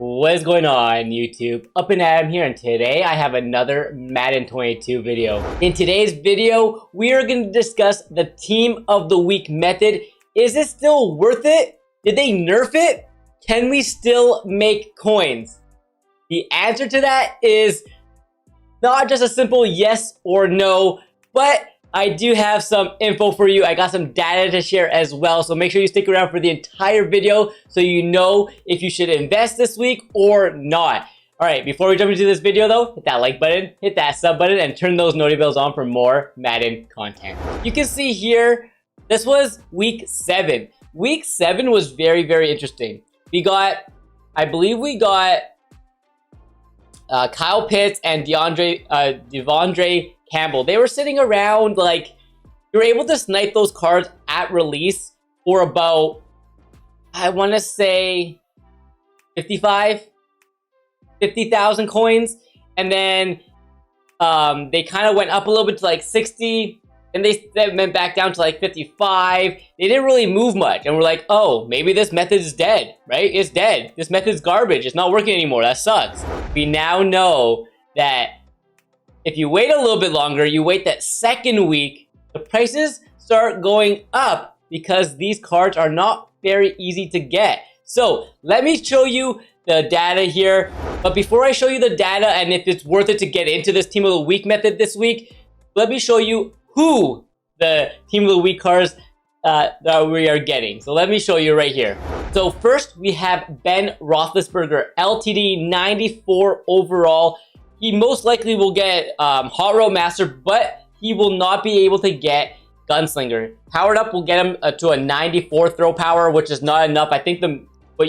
What is going on, YouTube? Up and Adam here, and today I have another Madden 22 video. In today's video, we are going to discuss the Team of the Week method. Is it still worth it? Did they nerf it? Can we still make coins? The answer to that is not just a simple yes or no, but I do have some info for you. I got some data to share as well, so make sure you stick around for the entire video so you know if you should invest this week or not. Alright, before we jump into this video though, hit that like button, hit that sub button, and turn those notification bells on for more Madden content. You can see here, this was week 7. Week 7 was very, very interesting. I believe we got Kyle Pitts and Devondre Campbell. They were sitting around, like, you were able to snipe those cards at release for about, I want to say 50,000 coins, and then they kind of went up a little bit to like 60, and they went back down to like 55. They didn't really move much, and we're like, oh, maybe this method is dead, right? It's dead. This method's garbage. It's not working anymore. That sucks. We now know that if you wait a little bit longer, you wait that second week, the prices start going up because these cards are not very easy to get. So let me show you the data here. But before I show you the data and if it's worth it to get into this Team of the Week method this week, let me show you who the Team of the Week cards that we are getting. So let me show you right here. So first we have Ben Roethlisberger, LTD 94 overall. He most likely will get Hot Road Master, but he will not be able to get Gunslinger. Powered up will get him to a 94 throw power, which is not enough. I think what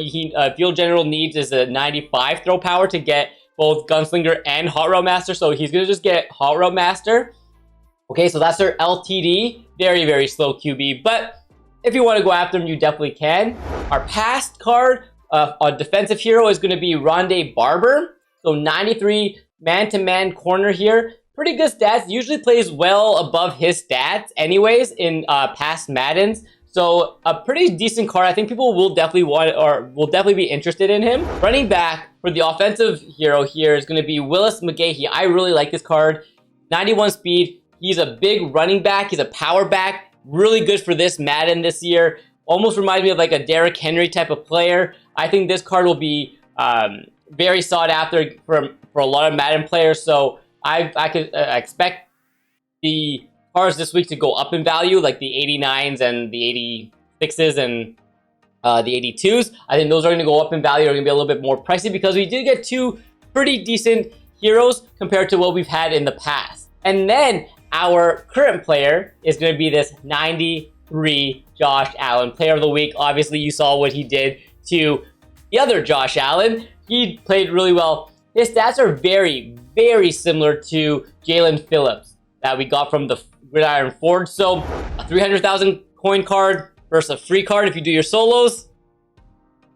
Field General needs is a 95 throw power to get both Gunslinger and Hot Road Master, so he's going to just get Hot Road Master. Okay, so that's their LTD. Very, very slow QB, but if you want to go after him, you definitely can. Our past card, a defensive hero, is going to be Rondé Barber. So 93 man-to-man corner here. Pretty good stats. Usually plays well above his stats anyways in past Maddens. So a pretty decent card. I think people will definitely will definitely be interested in him. Running back for the offensive hero here is going to be Willis Mcgahey. I really like this card. 91 speed. He's a big running back. He's a power back. Really good for this Madden this year. Almost reminds me of like a Derrick Henry type of player. I think this card will be very sought after for a lot of Madden players. So I could expect the cards this week to go up in value, like the 89s and the 86s and the 82s. I think those are going to go up in value. Are going to be a little bit more pricey because we did get two pretty decent heroes compared to what we've had in the past. And then our current player is going to be this 93 Josh Allen, player of the week. Obviously, you saw what he did to the other Josh Allen. He played really well. His stats are very, very similar to Jalen Phillips that we got from the Gridiron Forge. So a 300,000 coin card versus a free card if you do your solos.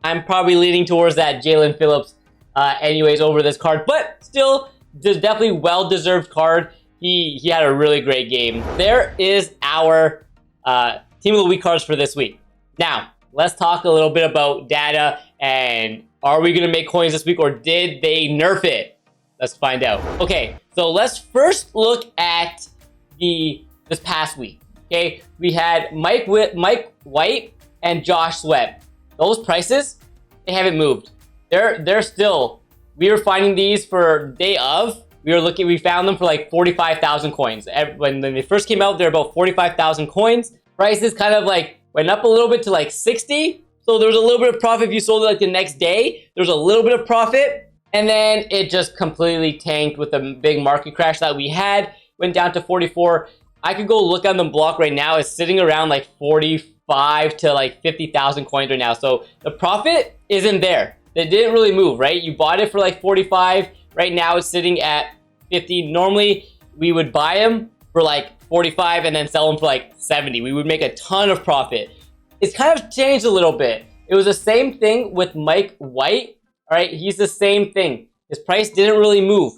I'm probably leaning towards that Jalen Phillips anyways over this card, but still definitely well-deserved card. He had a really great game. There is our Team of the Week cards for this week. Now, let's talk a little bit about data and are we going to make coins this week or did they nerf it? Let's find out. Okay, so let's first look at this past week. Okay, we had Mike White and Josh Sweat. Those prices, they haven't moved. They're still, we were finding these for day of. We found them for like 45,000 coins. When they first came out, they're about 45,000 coins. Prices kind of like went up a little bit to like 60. So there was a little bit of profit if you sold it like the next day. There was a little bit of profit. And then it just completely tanked with the big market crash that we had. Went down to 44. I could go look on the block right now. It's sitting around like 45 to like 50,000 coins right now. So the profit isn't there. It didn't really move, right? You bought it for like 45. Right now it's sitting at 50. Normally we would buy them for like 45 and then sell them for like 70. We would make a ton of profit. It's kind of changed a little bit. It was the same thing with Mike White. All right, he's the same thing. His price didn't really move,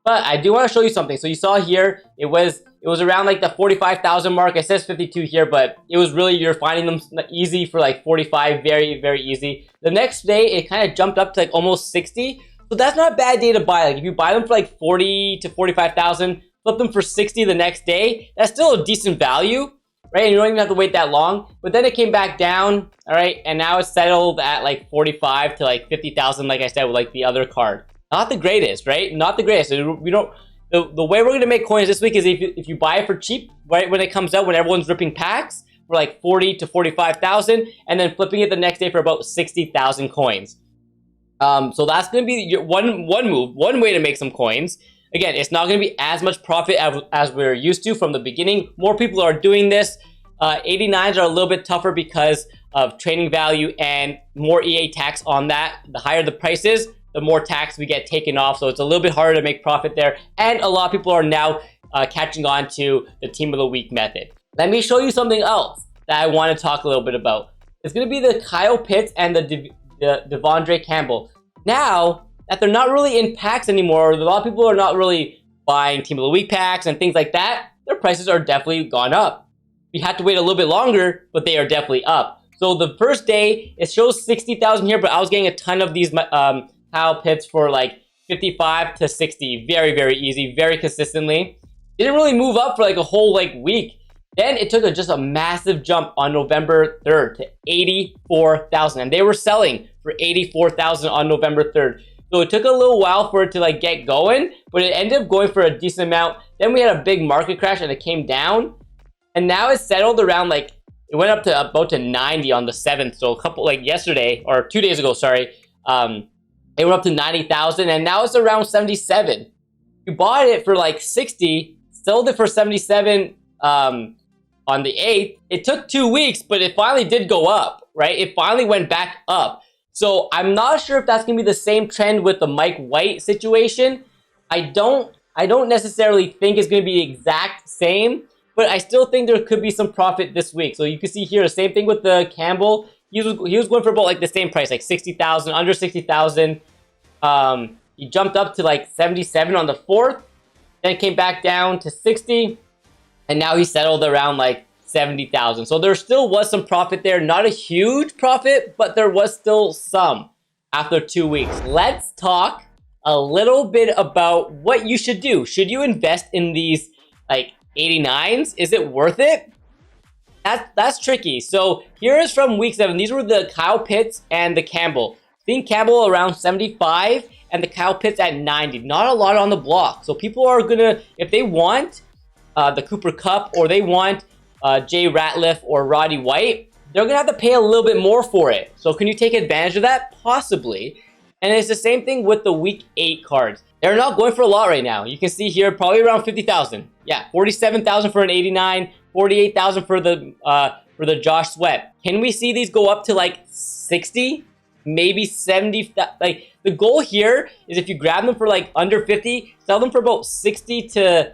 But I do want to show you something. So you saw here, it was around like the 45,000 mark. It says 52 here, but it was really, you're finding them easy for like 45, very, very easy. The next day, it kind of jumped up to like almost 60. So that's not a bad day to buy. Like if you buy them for like 40 to 45,000, flip them for 60 the next day, that's still a decent value, right? And you don't even have to wait that long. But then it came back down, all right? And now it's settled at like 45 to like 50,000, like I said, with like the other card. Not the greatest, right? Not the greatest. We don't. The way we're gonna make coins this week is if you buy it for cheap, right when it comes out, when everyone's ripping packs for like 40 to 45,000, and then flipping it the next day for about 60,000 coins. So that's gonna be your one move, one way to make some coins. Again, it's not gonna be as much profit as we're used to from the beginning. More people are doing this. 89s are a little bit tougher because of trading value and more EA tax on that. The higher the price is, the more tax we get taken off, so it's a little bit harder to make profit there. And a lot of people are now catching on to the Team of the Week method. Let me show you something else that I want to talk a little bit about. It's going to be the Kyle Pitts and the Devondre Campbell. Now that they're not really in packs anymore, a lot of people are not really buying Team of the Week packs and things like that. Their prices are definitely gone up. We had to wait a little bit longer, but they are definitely up. So the first day, it shows 60,000 here, but I was getting a ton of these Kyle Pitts for like 55 to 60, very, very easy, very consistently. Didn't really move up for like a whole like week. Then it took just a massive jump on November 3rd to 84,000, and they were selling for 84,000 on November 3rd. So it took a little while for it to like get going, but it ended up going for a decent amount. Then we had a big market crash and it came down, and now it's settled around like, it went up to about to 90 on the 7th. So a couple, like yesterday or 2 days ago, sorry. It went up to 90,000, and now it's around 77. You bought it for like 60, sold it for 77 on the 8th. It took 2 weeks, but it finally did go up, right? It finally went back up. So I'm not sure if that's gonna be the same trend with the Mike White situation. I don't necessarily think it's gonna be the exact same, but I still think there could be some profit this week. So you can see here, the same thing with the Campbell. He was going for about like the same price, like 60,000, under 60,000. He jumped up to like 77 on the 4th, then came back down to 60, and now he settled around like 70,000. So there still was some profit there, not a huge profit, but there was still some after 2 weeks. Let's talk a little bit about what you should do. Should you invest in these like 89s? Is it worth it? That's tricky. So here is from week 7. These were the Kyle Pitts and the Campbell. Think Campbell around 75 and the Kyle Pitts at 90. Not a lot on the block. So people are gonna, if they want the Cooper Kupp or they want Jay Ratliff or Roddy White, they're gonna have to pay a little bit more for it. So can you take advantage of that? Possibly. And it's the same thing with the week 8 cards. They're not going for a lot right now. You can see here probably around 50,000. Yeah, 47,000 for an 89. 48,000 for the Josh Sweat. Can we see these go up to like 60, maybe 70? Like the goal here is if you grab them for like under 50, sell them for about 60 to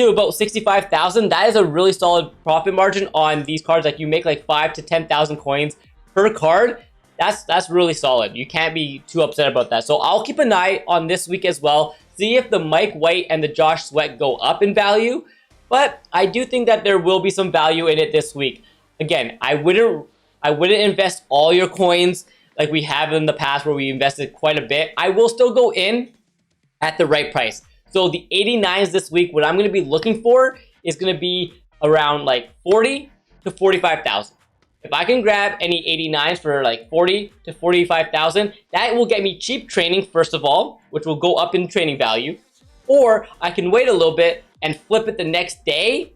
about 65,000. That is a really solid profit margin on these cards. Like you make like 5 to 10,000 coins per card. That's really solid. You can't be too upset about that. So I'll keep an eye on this week as well. See if the Mike White and the Josh Sweat go up in value. But I do think that there will be some value in it this week. Again, I wouldn't invest all your coins like we have in the past where we invested quite a bit. I will still go in at the right price. So the 89s this week, what I'm going to be looking for is going to be around like 40 to 45,000. If I can grab any 89s for like 40 to 45,000, that will get me cheap training first of all, which will go up in training value. Or I can wait a little bit and flip it the next day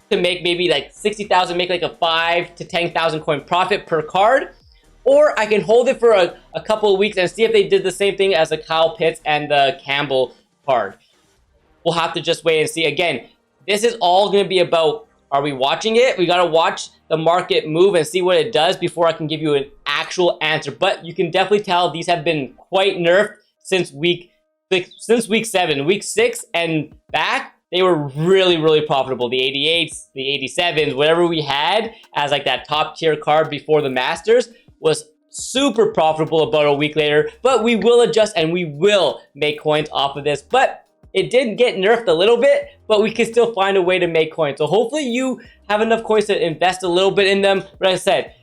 to make maybe like 60,000, make like a 5 to 10,000 coin profit per card. Or I can hold it for a couple of weeks and see if they did the same thing as the Kyle Pitts and the Campbell card. We'll have to just wait and see. Again, this is all going to be about, are we watching it? We got to watch the market move and see what it does before I can give you an actual answer. But you can definitely tell these have been quite nerfed since week 7. Week 6 and back, they were really, really profitable. The 88s, the 87s, whatever we had as like that top tier card before the Masters was super profitable about a week later. But we will adjust and we will make coins off of this. But it did get nerfed a little bit, but we can still find a way to make coins. So hopefully you have enough coins to invest a little bit in them. But like I said,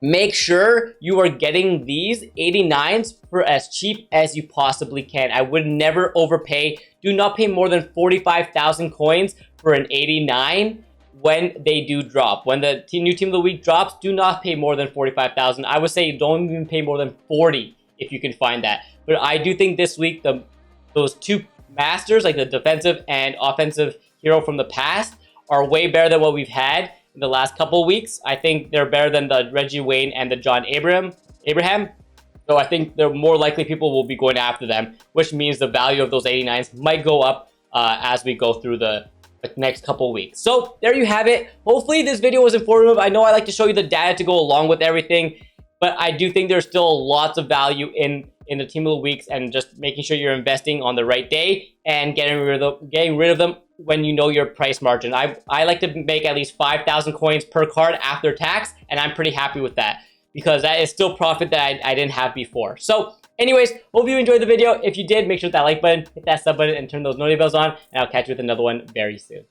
make sure you are getting these 89s for as cheap as you possibly can. I would never overpay. Do not pay more than 45,000 coins for an 89 when they do drop. When the new team of the week drops, do not pay more than 45,000. I would say don't even pay more than 40 if you can find that. But I do think this week those two masters, like the defensive and offensive hero from the past, are way better than what we've had in the last couple of weeks. I think they're better than the Reggie Wayne and the John Abraham. So I think they're more likely people will be going after them, which means the value of those 89s might go up as we go through the next couple weeks. So there you have it. Hopefully this video was informative. I know I like to show you the data to go along with everything, but I do think there's still lots of value in the team of the weeks, and just making sure you're investing on the right day and getting rid of them when you know your price margin. I like to make at least 5,000 coins per card after tax, and I'm pretty happy with that because that is still profit that I didn't have before. So anyways, hope you enjoyed the video. If you did, make sure to hit that like button, hit that sub button, and turn those notifications bells on, and I'll catch you with another one very soon.